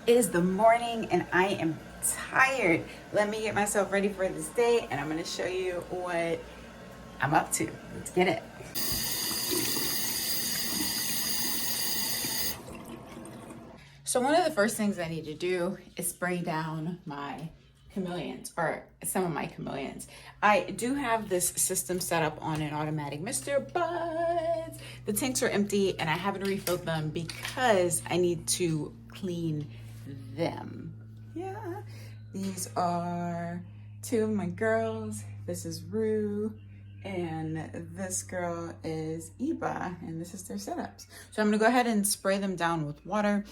It is the morning and I am tired. Let me get myself ready for this day and I'm going to show you what I'm up to. Let's get it. So one of the first things I need to do is spray down my chameleons, or some of my chameleons. I do have this system set up on an automatic mister, but the tanks are empty and I haven't refilled them because I need to clean them. Yeah, these are two of my girls. This is Rue and this girl is Iba, and this is their setups. So I'm gonna go ahead and spray them down with water,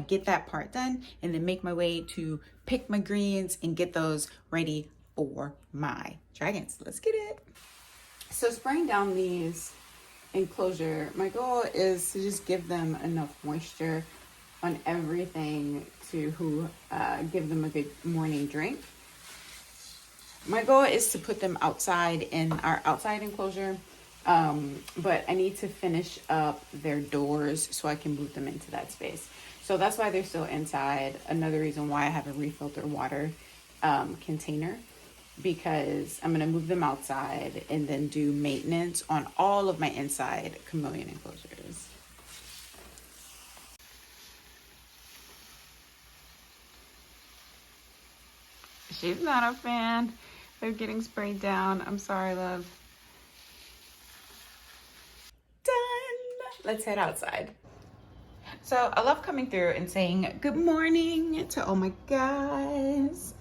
get that part done, and then make my way to pick my greens and get those ready for my dragons. Let's get it. So spraying down these enclosure, my goal is to just give them enough moisture on everything to give them a good morning drink. My goal is to put them outside in our outside enclosure, but I need to finish up their doors so I can move them into that space. So that's why they're still inside. Another reason why I haven't refilled their water container, because I'm gonna move them outside and then do maintenance on all of my inside chameleon enclosures. She's not a fan. They're getting sprayed down. I'm sorry, love. Done. Let's head outside. So I love coming through and saying good morning to all my guys.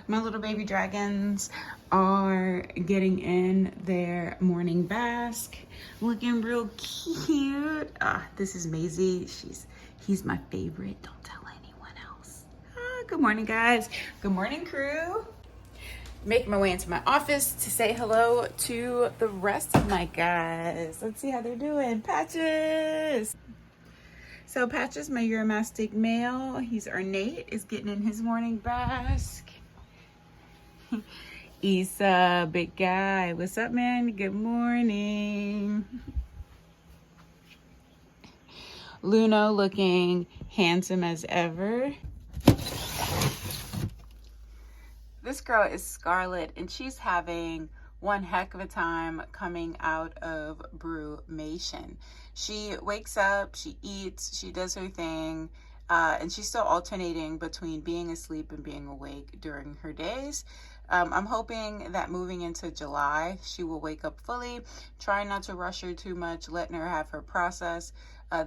My little baby dragons are getting in their morning bask, looking real cute. This is Maisie. He's my favorite. Don't tell anyone else. Good morning, guys. Good morning, crew. Make my way into my office to say hello to the rest of my guys. Let's see how they're doing. Patches. So Patches, my Uromastic male, he's ornate, is getting in his morning bask. Issa, big guy. What's up, man? Good morning. Luno looking handsome as ever. This girl is Scarlet, and she's having one heck of a time coming out of brumation. She wakes up, she eats, she does her thing, and she's still alternating between being asleep and being awake during her days. I'm hoping that moving into July, she will wake up fully, try not to rush her too much, letting her have her process.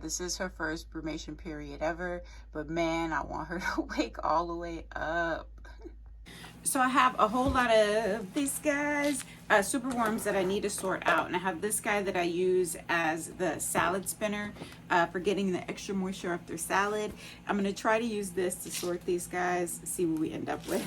This is her first brumation period ever, but man, I want her to wake all the way up. So I have a whole lot of these guys, super worms that I need to sort out. And I have this guy that I use as the salad spinner for getting the extra moisture off their salad. I'm gonna try to use this to sort these guys, see what we end up with.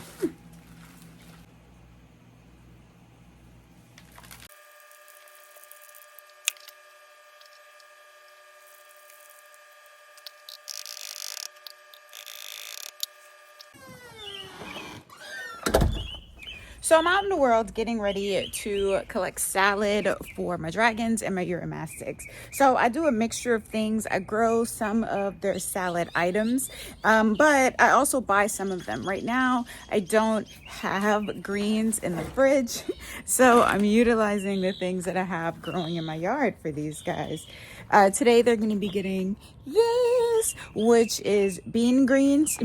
So I'm out in the world getting ready to collect salad for my dragons and my Uromastyxs. So I do a mixture of things. I grow some of their salad items, but I also buy some of them. Right now, I don't have greens in the fridge, so I'm utilizing the things that I have growing in my yard for these guys. Today they're going to be getting this, which is bean greens,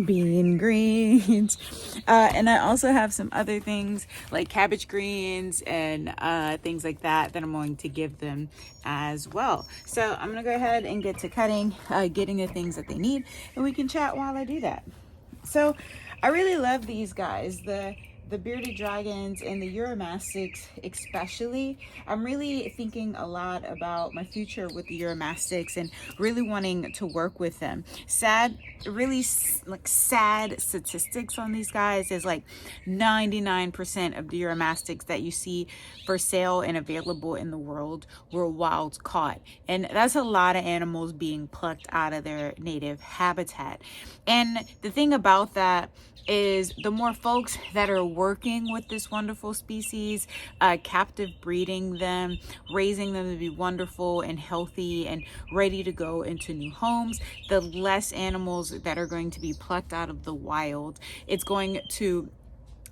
and I also have some other things like cabbage greens and things like that I'm going to give them as well. So I'm gonna go ahead and get to cutting, getting the things that they need, and we can chat while I do that. So I really love these guys, the bearded dragons and the Uromastyxs especially. I'm really thinking a lot about my future with the Uromastyxs and really wanting to work with them. Really sad statistics on these guys is like 99% of the Uromastyxs that you see for sale and available in the world were wild caught. And that's a lot of animals being plucked out of their native habitat. And the thing about that is the more folks that are working with this wonderful species, captive breeding them, raising them to be wonderful and healthy and ready to go into new homes, the less animals that are going to be plucked out of the wild. It's going to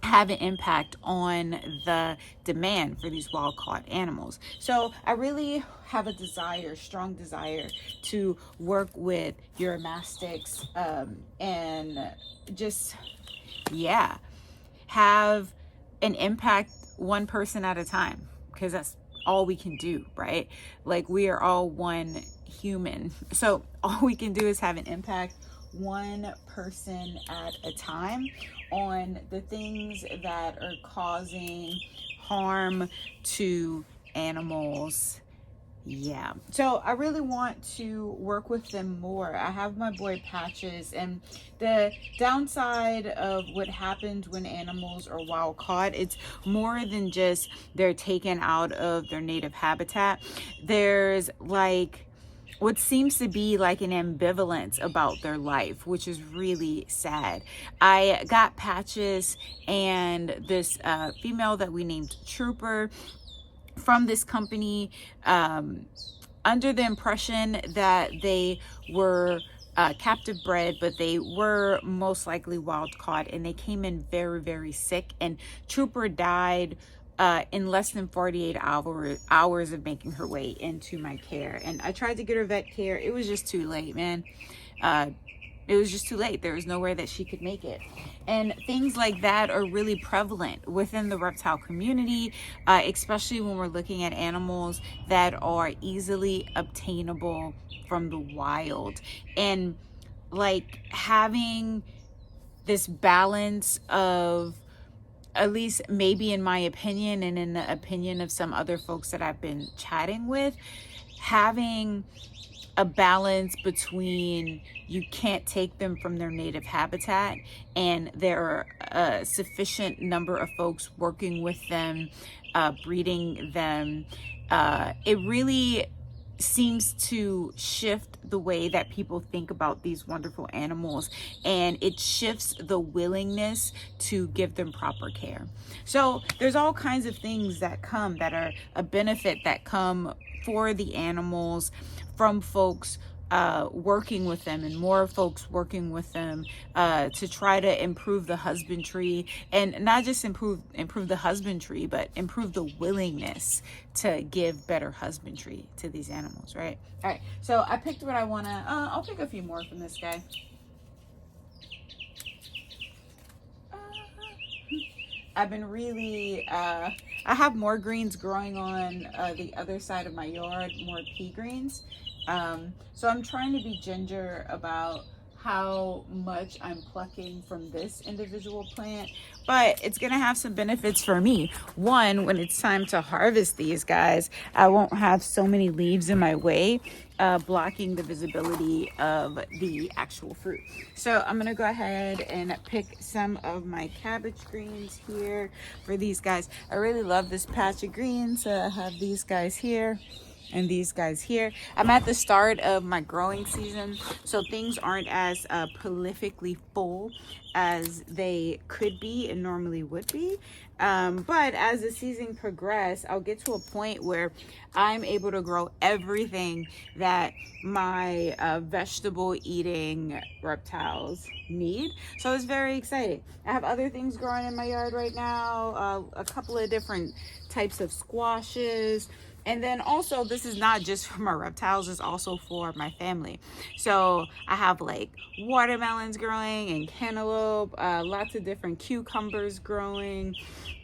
have an impact on the demand for these wild caught animals. So I really have a desire, strong desire, to work with Uromastyxs and just, yeah, have an impact one person at a time, because that's all we can do, right? Like, we are all one human, so all we can do is have an impact one person at a time on the things that are causing harm to animals. Yeah, so I really want to work with them more. I have my boy Patches, and the downside of what happens when animals are wild caught, it's more than just they're taken out of their native habitat. There's like what seems to be like an ambivalence about their life, which is really sad. I got Patches and this female that we named Trooper from this company under the impression that they were captive bred, but they were most likely wild caught, and they came in very, very sick, and Trooper died in less than 48 hours of making her way into my care. And I tried to get her vet care. It was just too late, man. It was just too late. There was nowhere that she could make it. And things like that are really prevalent within the reptile community, especially when we're looking at animals that are easily obtainable from the wild. And like having this balance of, at least maybe in my opinion and in the opinion of some other folks that I've been chatting with, having a balance between you can't take them from their native habitat and there are a sufficient number of folks working with them, breeding them. It really seems to shift the way that people think about these wonderful animals, and it shifts the willingness to give them proper care. So there's all kinds of things that come that are a benefit that come for the animals from folks working with them, and more folks working with them to try to improve the husbandry, and not just improve the husbandry, but improve the willingness to give better husbandry to these animals, right? All right, so I picked what I want to, I'll pick a few more from this guy. I've been really, I have more greens growing on the other side of my yard, more pea greens. So I'm trying to be ginger about how much I'm plucking from this individual plant, but it's gonna have some benefits for me. One, when it's time to harvest these guys, I won't have so many leaves in my way, blocking the visibility of the actual fruit. So I'm gonna go ahead and pick some of my cabbage greens here for these guys. I really love this patch of greens. I have these guys here and these guys here. I'm at the start of my growing season, so things aren't as prolifically full as they could be and normally would be. But as the season progresses, I'll get to a point where I'm able to grow everything that my vegetable eating reptiles need. So it's very exciting. I have other things growing in my yard right now, a couple of different types of squashes. And then also, this is not just for my reptiles, it's also for my family. So I have like watermelons growing and cantaloupe, lots of different cucumbers growing,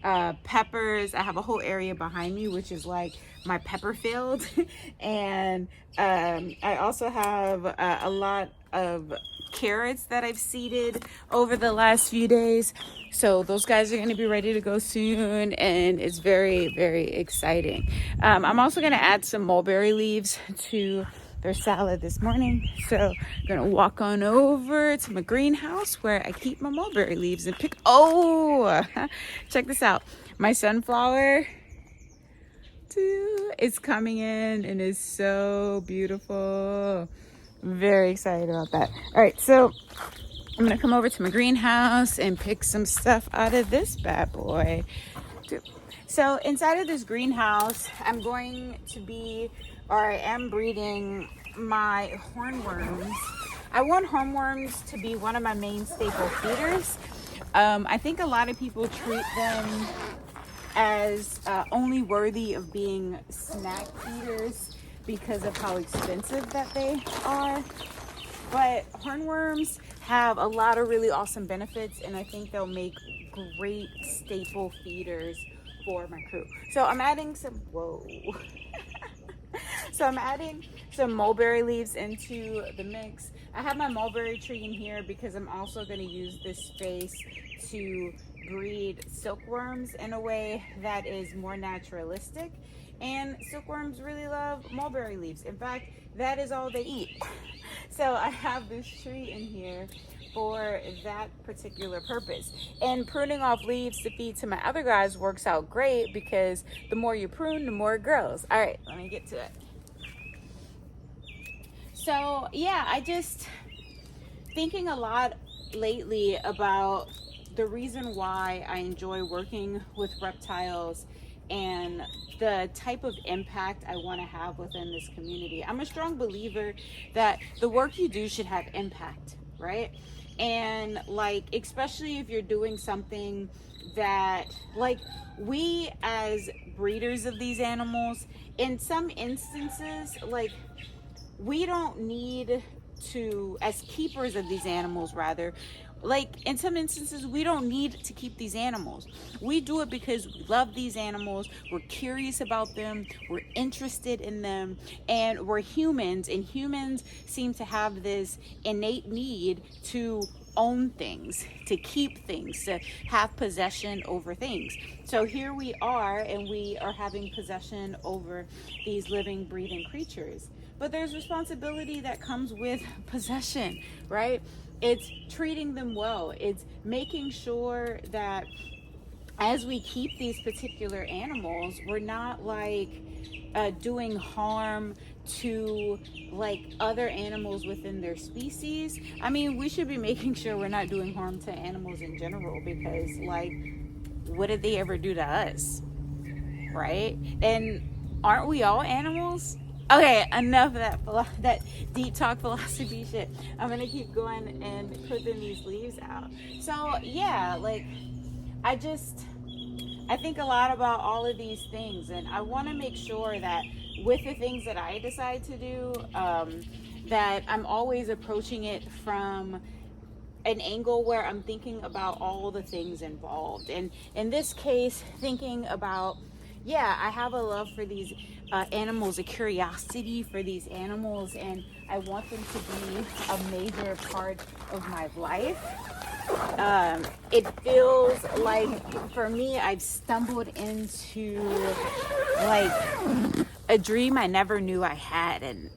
peppers. I have a whole area behind me, which is like my pepper field. And I also have a lot of carrots that I've seeded over the last few days. So those guys are going to be ready to go soon, and it's very, very exciting. I'm also going to add some mulberry leaves to their salad this morning. So I'm going to walk on over to my greenhouse where I keep my mulberry leaves and pick. Oh, check this out. My sunflower is coming in and is so beautiful. Very excited about that. All right, so I'm gonna come over to my greenhouse and pick some stuff out of this bad boy. So inside of this greenhouse, I'm going to be, or I am breeding my hornworms. I want hornworms to be one of my main staple feeders. I think a lot of people treat them as only worthy of being snack feeders because of how expensive that they are. But hornworms have a lot of really awesome benefits, and I think they'll make great staple feeders for my crew. So I'm adding some, So I'm adding some mulberry leaves into the mix. I have my mulberry tree in here because I'm also going to use this space to breed silkworms in a way that is more naturalistic. And silkworms really love mulberry leaves. In fact, that is all they eat. So I have this tree in here for that particular purpose. And pruning off leaves to feed to my other guys works out great because the more you prune, the more it grows. All right, let me get to it. So yeah, I just thinking a lot lately about the reason why I enjoy working with reptiles and the type of impact I want to have within this community. I'm a strong believer that the work you do should have impact, right? And like, especially if you're doing something that, like, we as breeders of these animals, in some instances, like, we don't need to, as keepers of these animals rather, like in some instances we don't need to keep these animals. We do it because we love these animals, we're curious about them, we're interested in them, and we're humans, and humans seem to have this innate need to own things, to keep things, to have possession over things. So here we are, and we are having possession over these living, breathing creatures. But there's responsibility that comes with possession, right? It's treating them well. It's making sure that as we keep these particular animals, we're not like doing harm to like other animals within their species. I mean, we should be making sure we're not doing harm to animals in general, because like, what did they ever do to us, right? And aren't we all animals? Okay, enough of that deep talk philosophy shit. I'm gonna keep going and putting these leaves out. So yeah, like I think a lot about all of these things, and I want to make sure that with the things that I decide to do, that I'm always approaching it from an angle where I'm thinking about all the things involved. And in this case, thinking about, yeah, I have a love for these animals, a curiosity for these animals, and I want them to be a major part of my life. It feels like for me, I've stumbled into like a dream I never knew I had, and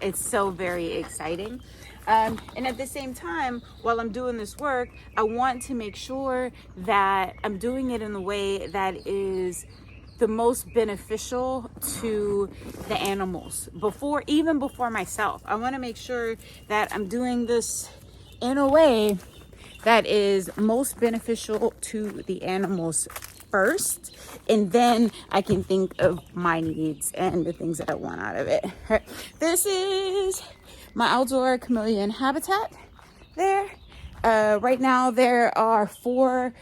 it's so very exciting. And at the same time, while I'm doing this work, I want to make sure that I'm doing it in a way that is the most beneficial to the animals, even before myself. I want to make sure that I'm doing this in a way that is most beneficial to the animals first, and then I can think of my needs and the things that I want out of it. This is my outdoor chameleon habitat there. Right now there are 4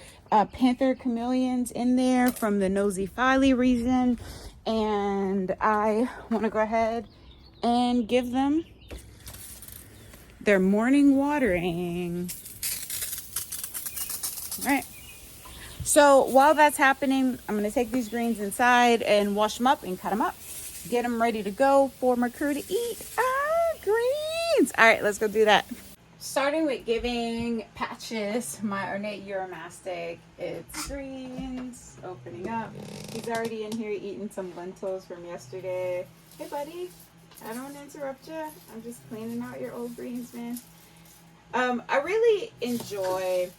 panther chameleons in there from the Nosy Filey region, and I want to go ahead and give them their morning watering. All right. So while that's happening, I'm going to take these greens inside and wash them up and cut them up. Get them ready to go for my crew to eat. Greens. All right, let's go do that. Starting with giving Patches, my ornate Uromastic, its greens, opening up. He's already in here eating some lentils from yesterday. Hey, buddy. I don't want to interrupt you. I'm just cleaning out your old greens, man. I really enjoy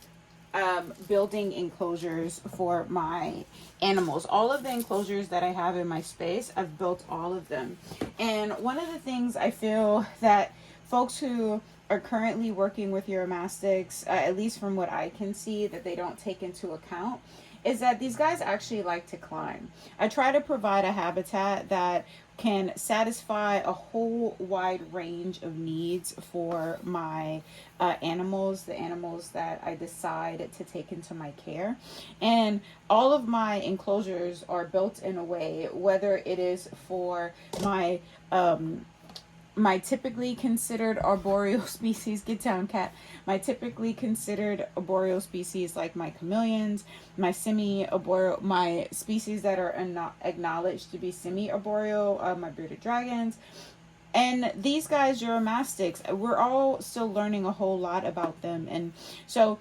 building enclosures for my animals. All of the enclosures that I have in my space, I've built all of them. And one of the things I feel that folks who are currently working with Uromastyxs, at least from what I can see, that they don't take into account, is that these guys actually like to climb. I try to provide a habitat that can satisfy a whole wide range of needs for my animals, the animals that I decide to take into my care. And all of my enclosures are built in a way, whether it is for my typically considered arboreal species, get down cat, my typically considered arboreal species like my chameleons, my semi-arboreal, my species that are acknowledged to be semi-arboreal, my bearded dragons. And these guys, Uromastyxs, we're all still learning a whole lot about them. And so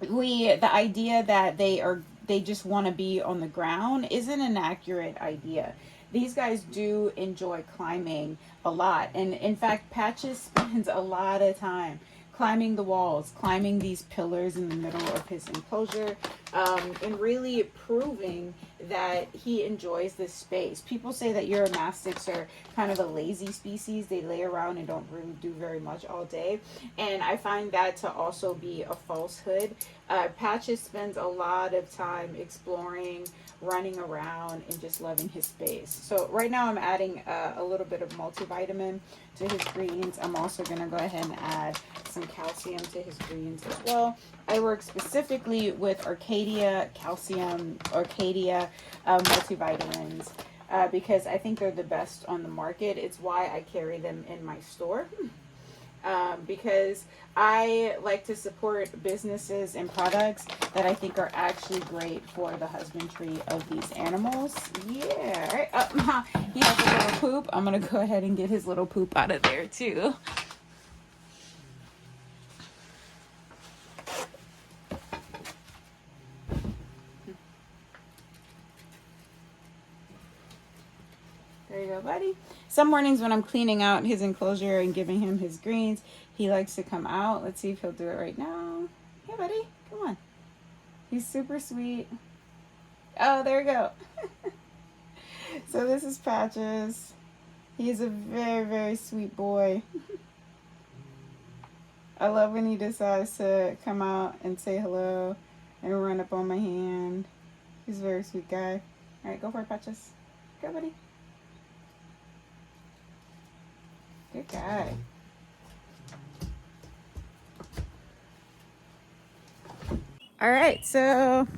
the idea that they just want to be on the ground isn't an accurate idea. These guys do enjoy climbing a lot. And in fact, Patches spends a lot of time climbing the walls, climbing these pillars in the middle of his enclosure, and really proving that he enjoys this space. People say that Uromastyxs are kind of a lazy species. They lay around and don't really do very much all day. And I find that to also be a falsehood. Patches spends a lot of time exploring, running around, and just loving his space. So right now I'm adding a little bit of multivitamin to his greens. I'm also going to go ahead and add some calcium to his greens as well. I work specifically with Arcadia calcium, Arcadia multivitamins, because I think they're the best on the market. It's why I carry them in my store. Because I like to support businesses and products that I think are actually great for the husbandry of these animals. Yeah, right. He has a little poop. I'm gonna go ahead and get his little poop out of there too. There you go, buddy. Some mornings when I'm cleaning out his enclosure and giving him his greens, he likes to come out. Let's see if he'll do it right now. Hey, buddy, come on. He's super sweet. Oh, there we go. So this is Patches. He's a very, very sweet boy. I love when he decides to come out and say hello and run up on my hand. He's a very sweet guy. All right, go for it, Patches. Go, buddy. Good guy. All right, so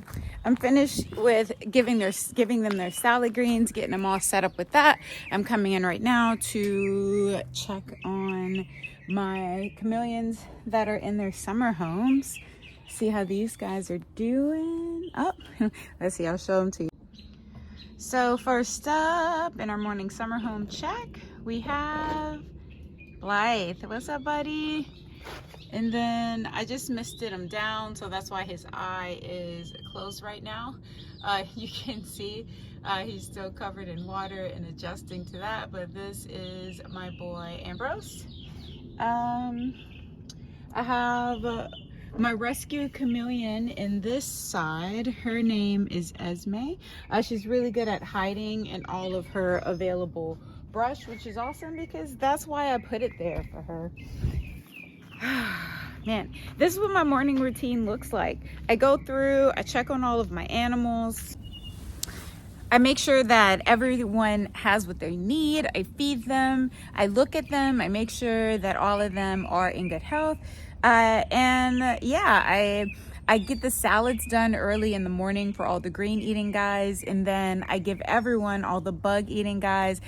I'm finished with giving them their salad greens, getting them all set up with that. I'm coming in right now to check on my chameleons that are in their summer homes. See how these guys are doing. Oh, let's see, I'll show them to you. So first up in our morning summer home check, we have Blythe. What's up, buddy? And then I just misted him down, so that's why his eye is closed right now. You can see he's still covered in water and adjusting to that, but this is my boy Ambrose. I have my rescue chameleon in this side. Her name is Esme. She's really good at hiding in all of her available brush, which is awesome because that's why I put it there for her. Man, this is what my morning routine looks like. I go through, I check on all of my animals. I make sure that everyone has what they need. I feed them, I look at them, I make sure that all of them are in good health. I get the salads done early in the morning for all the green eating guys, and then I give everyone, all the bug eating guys.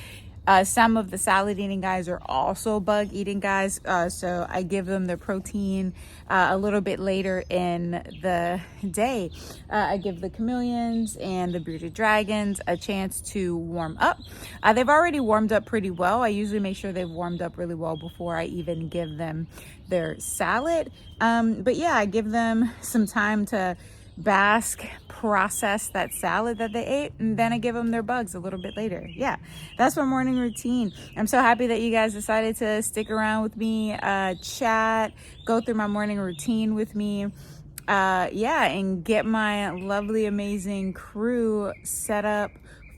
Some of the salad eating guys are also bug eating guys, so I give them their protein a little bit later in the day. I give the chameleons and the bearded dragons a chance to warm up. They've already warmed up pretty well. I usually make sure they've warmed up really well before I even give them their salad. But yeah, I give them some time to bask, process that salad that they ate, and then I give them their bugs a little bit later. Yeah, that's my morning routine. I'm so happy that you guys decided to stick around with me, chat, go through my morning routine with me, and get my lovely, amazing crew set up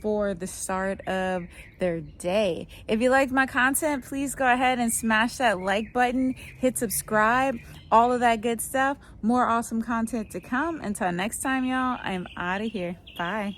for the start of their day. If you liked my content, please go ahead and smash that like button, hit subscribe, all of that good stuff. More awesome content to come. Until next time, y'all, I'm out of here. Bye.